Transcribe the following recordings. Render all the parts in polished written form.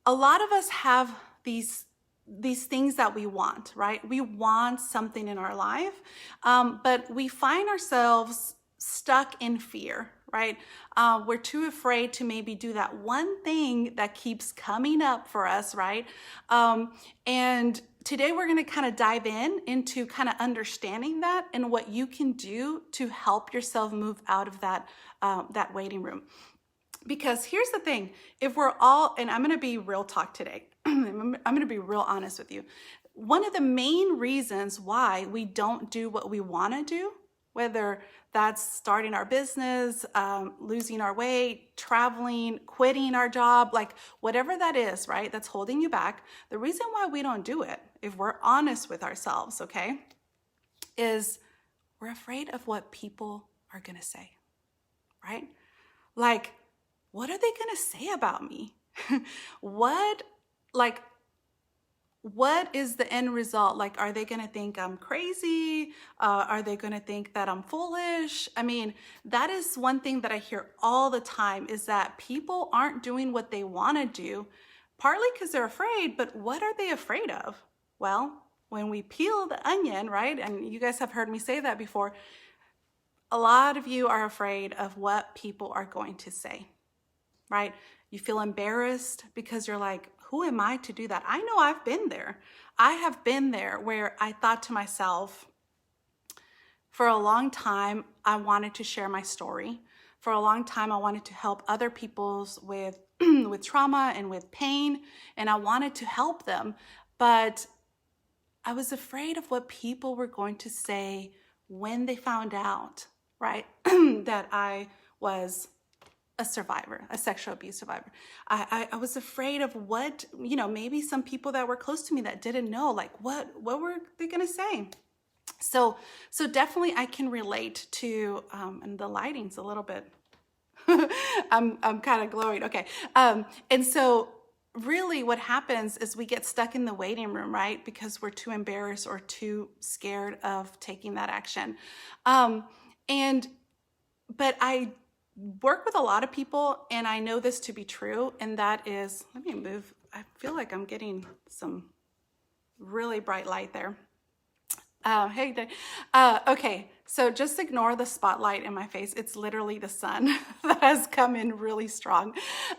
a lot of us have these things that we want, right? We want something in our life, but we find ourselves stuck in fear, right? We're too afraid to maybe do that one thing that keeps coming up for us, right? And today we're going to kind of dive into kind of understanding that and what you can do to help yourself move out of that waiting room. Because here's the thing, if we're all, and I'm going to be real talk today, I'm going to be real honest with you. One of the main reasons why we don't do what we want to do, whether that's starting our business, losing our weight, traveling, quitting our job, like whatever that is, right? That's holding you back. The reason why we don't do it, if we're honest with ourselves, okay, is we're afraid of what people are going to say, right? Like, what are they going to say about me? What is the end result? Like, are they going to think I'm crazy? Are they going to think that I'm foolish? I mean, that is one thing that I hear all the time, is that people aren't doing what they want to do, partly because they're afraid, but what are they afraid of? Well, when we peel the onion, right? And you guys have heard me say that before. A lot of you are afraid of what people are going to say, right? You feel embarrassed because you're like, who am I to do that? I know I've been there. I have been there where I thought to myself, for a long time, I wanted to share my story. For a long time, I wanted to help other people with, with trauma and with pain, and I wanted to help them. But I was afraid of what people were going to say when they found out, right, that I was a survivor, a sexual abuse survivor. I was afraid of what, maybe some people that were close to me that didn't know, like what were they gonna say? So definitely I can relate to, and the lighting's a little bit, I'm kind of glowing, okay. And so really what happens is we get stuck in the waiting room, right? Because we're too embarrassed or too scared of taking that action. But I work with a lot of people, and I know this to be true, and that is, let me move. I feel like I'm getting some really bright light there. Hey, okay, so just ignore the spotlight in my face. It's literally the sun that has come in really strong.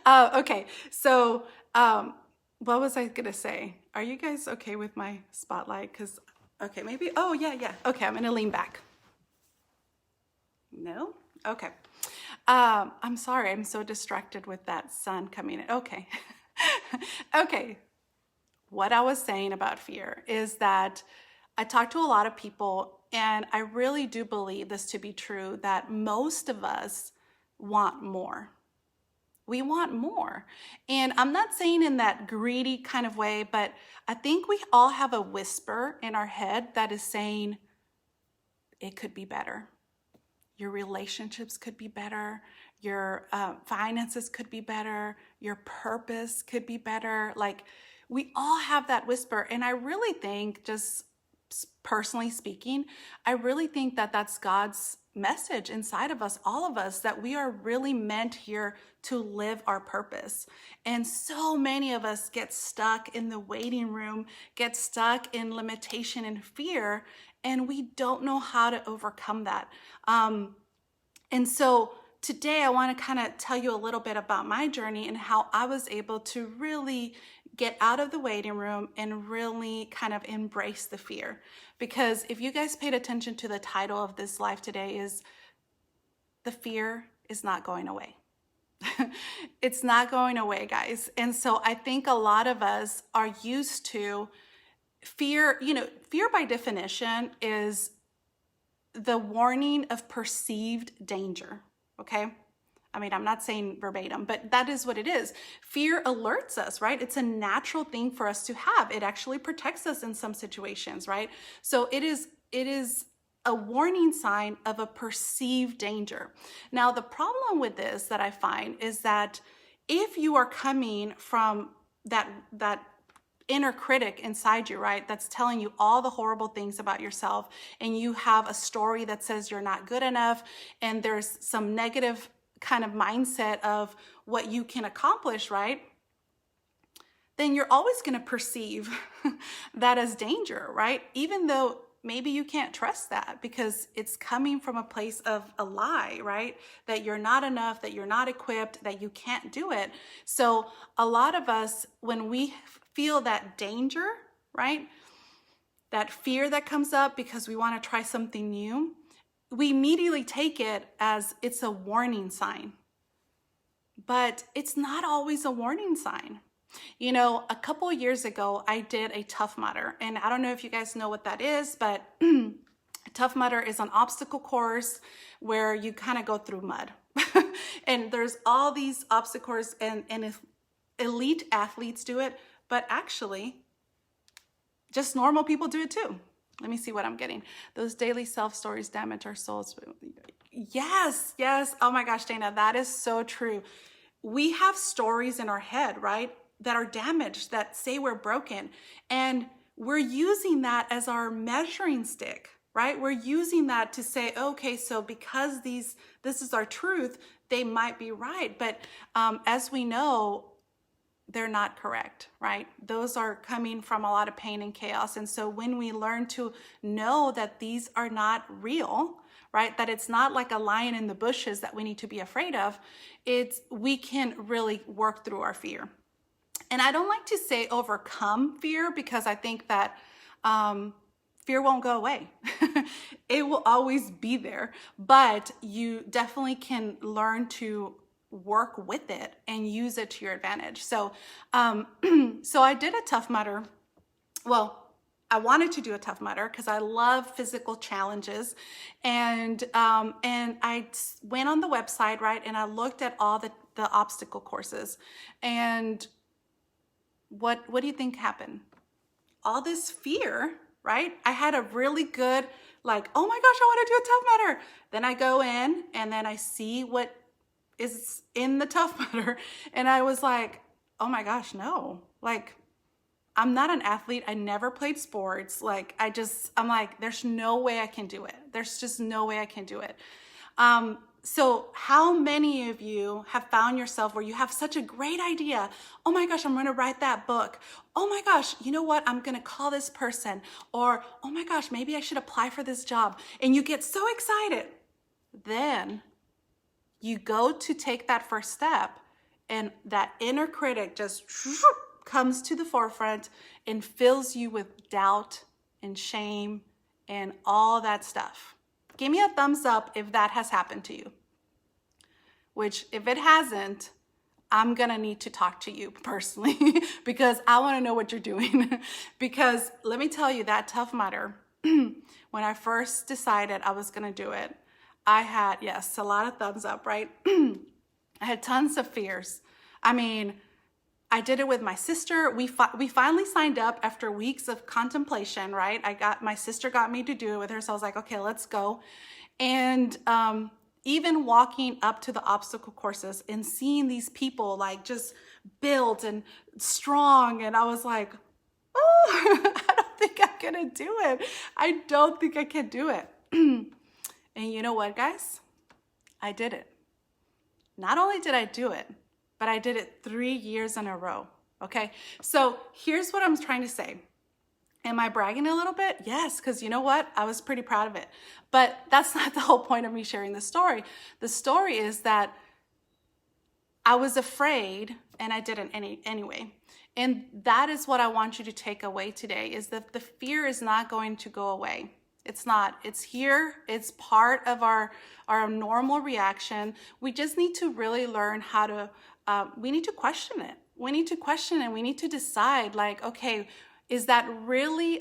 Okay, so what was I gonna say? Are you guys okay with my spotlight? Because, okay, maybe, oh yeah. Okay, I'm gonna lean back. No? Okay. I'm sorry, I'm so distracted with that sun coming in. Okay. Okay. What I was saying about fear is that I talk to a lot of people, and I really do believe this to be true, that most of us want more. We want more. And I'm not saying in that greedy kind of way, but I think we all have a whisper in our head that is saying, it could be better. Your relationships could be better. Your finances could be better. Your purpose could be better. Like, we all have that whisper. And I really think, just personally speaking, I really think that that's God's message inside of us, all of us, that we are really meant here to live our purpose. And so many of us get stuck in the waiting room, get stuck in limitation and fear, and we don't know how to overcome that. And so today I want to kind of tell you a little bit about my journey and how I was able to really get out of the waiting room and really kind of embrace the fear. Because if you guys paid attention to the title of this live today, is the fear is not going away. It's not going away, guys. And so I think a lot of us are used to fear. Fear by definition is the warning of perceived danger, okay? I mean, I'm not saying verbatim, but that is what it is. Fear alerts us, right? It's a natural thing for us to have. It actually protects us in some situations, right? So it is a warning sign of a perceived danger. Now, the problem with this that I find is that if you are coming from that inner critic inside you, right, that's telling you all the horrible things about yourself, and you have a story that says you're not good enough, and there's some negative kind of mindset of what you can accomplish, right? then you're always going to perceive that as danger, right? Even though maybe you can't trust that because it's coming from a place of a lie, right? That you're not enough, that you're not equipped, that you can't do it. So a lot of us, when we feel that danger, right? That fear that comes up because we want to try something new, we immediately take it as it's a warning sign. But it's not always a warning sign. You know, a couple of years ago, I did a Tough Mudder, and I don't know if you guys know what that is, but Tough Mudder is an obstacle course where you kind of go through mud. And there's all these obstacles, and elite athletes do it, but actually, just normal people do it too. Let me see what I'm getting. Those daily self-stories damage our souls. Yes, yes. Oh my gosh, Dana, that is so true. We have stories in our head, right, that are damaged, that say we're broken. And we're using that as our measuring stick, right? We're using that to say, okay, so because this is our truth, they might be right. But as we know, they're not correct, right? Those are coming from a lot of pain and chaos. And so when we learn to know that these are not real, right? That it's not like a lion in the bushes that we need to be afraid of, we can really work through our fear. And I don't like to say overcome fear because I think that fear won't go away. It will always be there, but you definitely can learn to work with it and use it to your advantage. So, so I did a Tough Mudder. Well, I wanted to do a Tough Mudder because I love physical challenges, and I went on the website, right, and I looked at all the obstacle courses, and what do you think happened? All this fear, right? I had a really good, like, oh my gosh, I want to do a Tough Mudder. Then I go in and then I see what is in the Tough Mudder, and I was like, oh my gosh, no. Like, I'm not an athlete. I never played sports. Like, I'm like, there's no way I can do it. There's just no way I can do it. So how many of you have found yourself where you have such a great idea? Oh my gosh, I'm going to write that book. Oh my gosh, you know what? I'm going to call this person. Or, oh my gosh, maybe I should apply for this job. And you get so excited. Then you go to take that first step, and that inner critic just comes to the forefront and fills you with doubt and shame and all that stuff. Give me a thumbs up if that has happened to you. Which, if it hasn't, I'm gonna need to talk to you personally because I wanna know what you're doing. Because let me tell you, that Tough Mudder, when I first decided I was gonna do it, I had, yes, a lot of thumbs up, right? I had tons of fears. I mean, I did it with my sister. We finally signed up after weeks of contemplation, right? My sister got me to do it with her. So I was like, okay, let's go. And even walking up to the obstacle courses and seeing these people like just built and strong. And I was like, oh, I don't think I'm gonna do it. I don't think I can do it. And you know what, guys? I did it. Not only did I do it, but I did it 3 years in a row, okay? So here's what I'm trying to say. Am I bragging a little bit? Yes, because you know what? I was pretty proud of it. But that's not the whole point of me sharing the story. The story is that I was afraid, and I did it anyway. And that is what I want you to take away today, is that the fear is not going to go away. It's not. It's here. It's part of our normal reaction. We just need to really learn how to, we need to question it. We need to question it. We need to decide, like, okay, is that really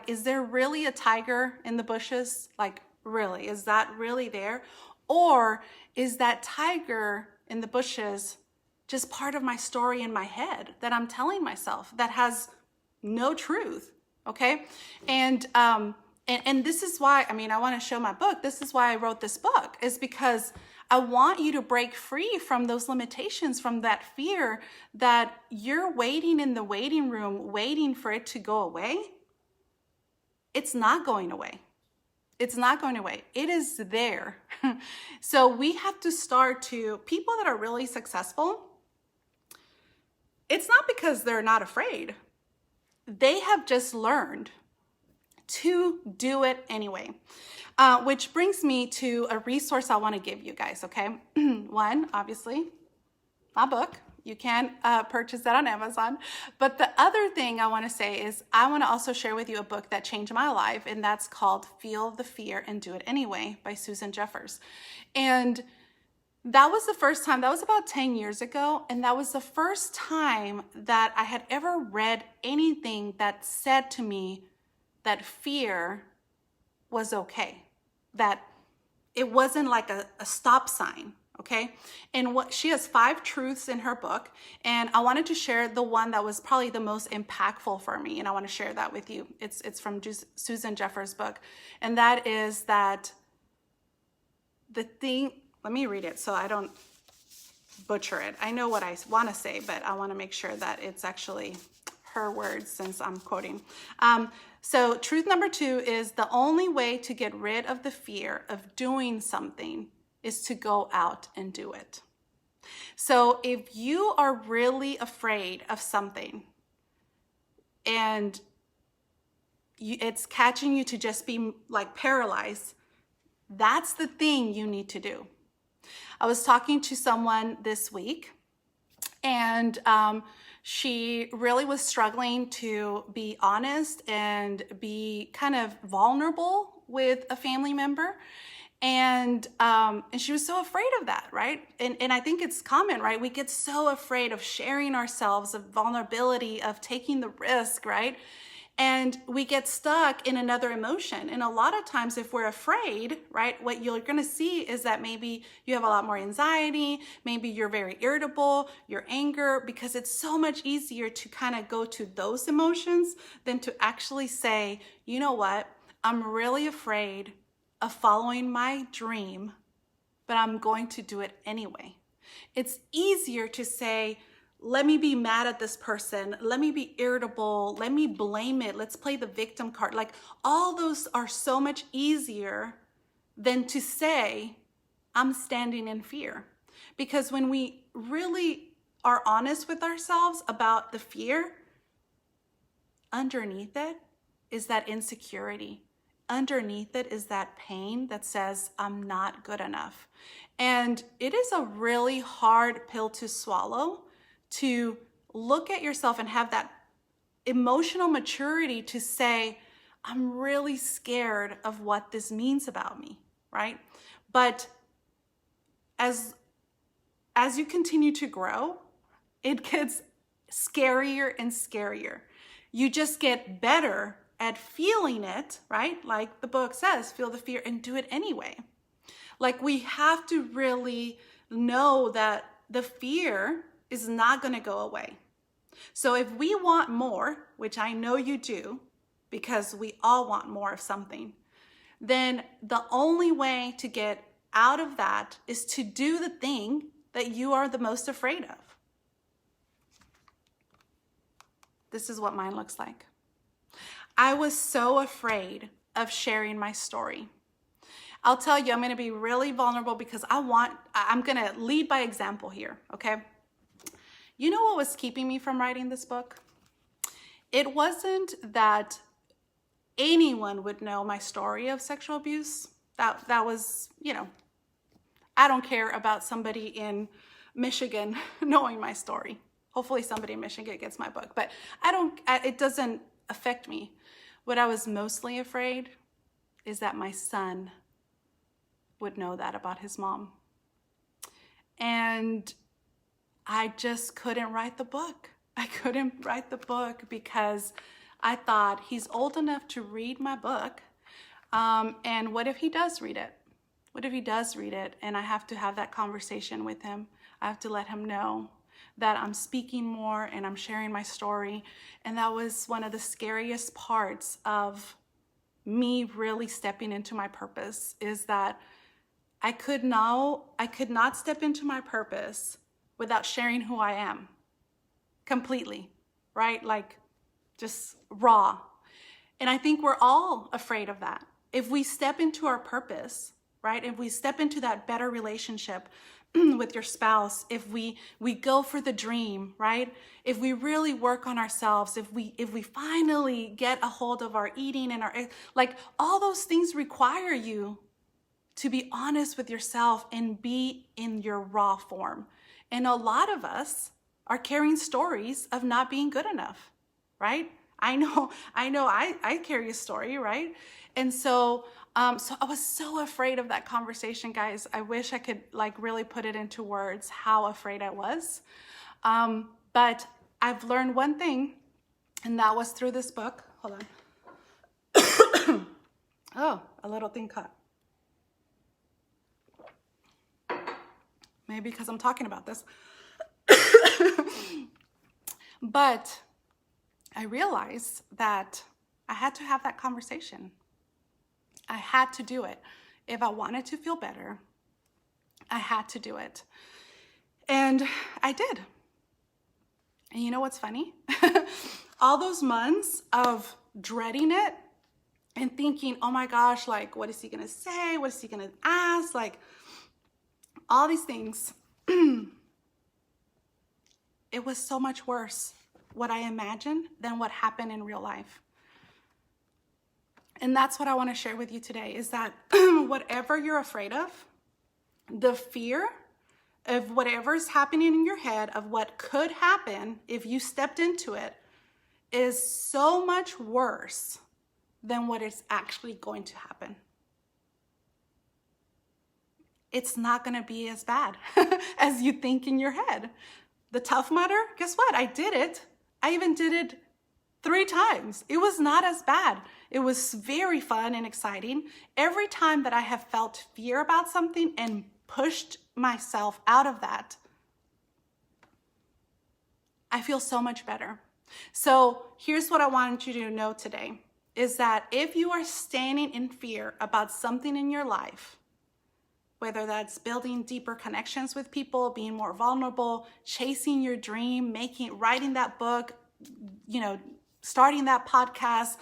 is there really a tiger in the bushes? Like, really, is that really there? Or is that tiger in the bushes just part of my story in my head that I'm telling myself that has no truth? Okay. And this is why, I mean, I want to show my book. This is why I wrote this book, is because I want you to break free from those limitations, from that fear that you're waiting in the waiting room, waiting for it to go away. It's not going away. It's not going away. It is there. So we have to start to, people that are really successful, it's not because they're not afraid. They have just learned to do it anyway. Which brings me to a resource I want to give you guys, okay? One, obviously, my book. You can purchase that on Amazon. But the other thing I want to say is I want to also share with you a book that changed my life, and that's called Feel the Fear and Do It Anyway by Susan Jeffers. And that was the first time, that was about 10 years ago, and that was the first time that I had ever read anything that said to me that fear was okay, that it wasn't like a stop sign, okay? And what she has 5 truths in her book, and I wanted to share the one that was probably the most impactful for me, and I want to share that with you. It's from Susan Jeffers' book, and that is that the thing, let me read it so I don't butcher it. I know what I want to say, but I want to make sure that it's actually her words since I'm quoting. So truth number 2 is the only way to get rid of the fear of doing something is to go out and do it. So if you are really afraid of something and it's catching you to just be like paralyzed, that's the thing you need to do. I was talking to someone this week, and she really was struggling to be honest and be kind of vulnerable with a family member. And she was so afraid of that, right? And I think it's common, right? We get so afraid of sharing ourselves, of vulnerability, of taking the risk, right? And we get stuck in another emotion. And a lot of times if we're afraid, right, what you're going to see is that maybe you have a lot more anxiety, maybe you're very irritable, your anger, because it's so much easier to kind of go to those emotions than to actually say, you know what, I'm really afraid of following my dream, but I'm going to do it anyway. It's easier to say, let me be mad at this person. Let me be irritable. Let me blame it. Let's play the victim card. Like, all those are so much easier than to say, I'm standing in fear. Because when we really are honest with ourselves about the fear, underneath it is that insecurity. Underneath it is that pain that says, I'm not good enough. And it is a really hard pill to swallow, to look at yourself and have that emotional maturity to say, I'm really scared of what this means about me, right? But as you continue to grow, it gets scarier and scarier. You just get better at feeling it, right? Like the book says, feel the fear and do it anyway. Like, we have to really know that the fear is not going to go away. So if we want more, which I know you do, because we all want more of something, then the only way to get out of that is to do the thing that you are the most afraid of. This is what mine looks like. I was so afraid of sharing my story. I'll tell you, I'm going to be really vulnerable because I'm going to lead by example here, okay? You know what was keeping me from writing this book? It wasn't that anyone would know my story of sexual abuse. That was, I don't care about somebody in Michigan knowing my story. Hopefully somebody in Michigan gets my book, but it doesn't affect me. What I was mostly afraid is that my son would know that about his mom. And I just couldn't write the book. I couldn't write the book because I thought he's old enough to read my book. And what if he does read it? What if he does read it and I have to have that conversation with him? I have to let him know that I'm speaking more and I'm sharing my story. And that was one of the scariest parts of me really stepping into my purpose, is that I could not step into my purpose without sharing who I am completely, right? Like, just raw. And I think we're all afraid of that. If we step into our purpose, right? If we step into that better relationship, with your spouse, if we go for the dream, right? If we really work on ourselves, if we finally get a hold of our eating and our, like, all those things require you to be honest with yourself and be in your raw form. And a lot of us are carrying stories of not being good enough, right? I know I carry a story, right? And so I was so afraid of that conversation, guys. I wish I could like really put it into words how afraid I was. But I've learned one thing, and that was through this book. Hold on. Oh, a little thing cut. Maybe because I'm talking about this. But I realized that I had to have that conversation. I had to do it. If I wanted to feel better, I had to do it. And I did. And you know what's funny? All those months of dreading it and thinking, oh my gosh, like, what is he gonna say? What is he gonna ask? Like, all these things. It was so much worse what I imagined than what happened in real life. And that's what I want to share with you today, is that whatever you're afraid of, the fear of whatever is happening in your head of what could happen if you stepped into it is so much worse than what is actually going to happen. It's not going to be as bad as you think in your head. The Tough Mudder, guess what? I did it. I even did it 3 times. It was not as bad. It was very fun and exciting. Every time that I have felt fear about something and pushed myself out of that, I feel so much better. So here's what I want you to know today, is that if you are standing in fear about something in your life, whether that's building deeper connections with people, being more vulnerable, chasing your dream, writing that book, starting that podcast,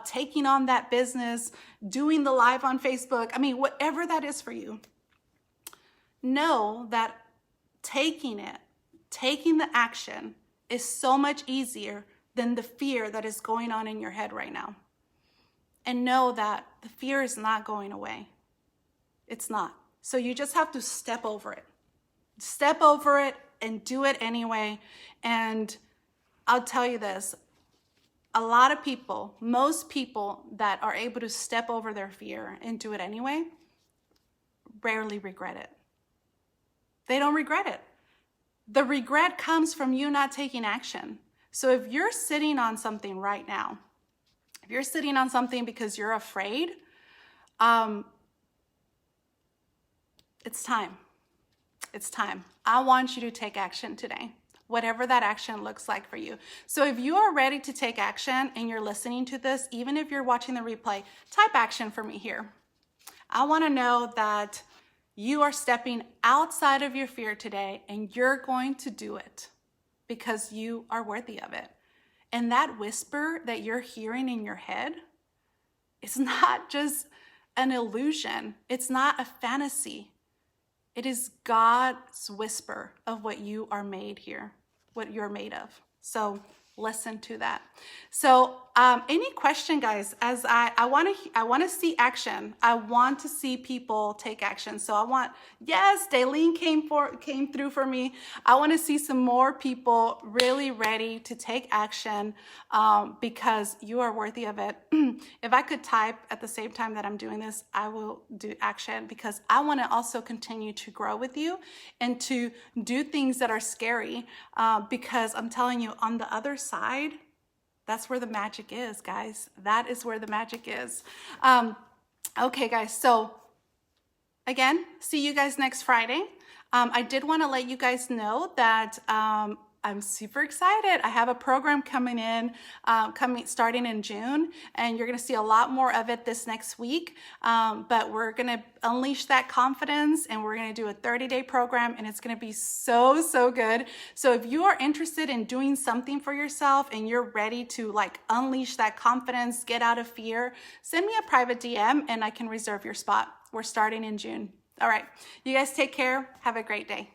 taking on that business, doing the live on Facebook, whatever that is for you, know that taking the action is so much easier than the fear that is going on in your head right now. And know that the fear is not going away. It's not. So you just have to step over it. Step over it and do it anyway. And I'll tell you this, a lot of people, most people that are able to step over their fear and do it anyway, rarely regret it. They don't regret it. The regret comes from you not taking action. So if you're sitting on something right now, if you're sitting on something because you're afraid, it's time. It's time. I want you to take action today, whatever that action looks like for you. So if you are ready to take action and you're listening to this, even if you're watching the replay, type action for me here. I want to know that you are stepping outside of your fear today and you're going to do it because you are worthy of it. And that whisper that you're hearing in your head is not just an illusion. It's not a fantasy. It is God's whisper of what you are made here, what you're made of. So listen to that. So any question, guys, as I want to see action. I want to see people take action. So yes, Daylene came through for me. I want to see some more people really ready to take action because you are worthy of it. If I could type at the same time that I'm doing this, I will do action because I want to also continue to grow with you and to do things that are scary because I'm telling you, on the other side, that's where the magic is, guys. That is where the magic is. Okay, guys. So again, see you guys next Friday. I did want to let you guys know that I'm super excited. I have a program coming starting in June, and you're going to see a lot more of it this next week. But we're going to unleash that confidence, and we're going to do a 30-day program, and it's going to be so, so good. So if you are interested in doing something for yourself and you're ready to unleash that confidence, get out of fear, send me a private DM and I can reserve your spot. We're starting in June. All right. You guys take care. Have a great day.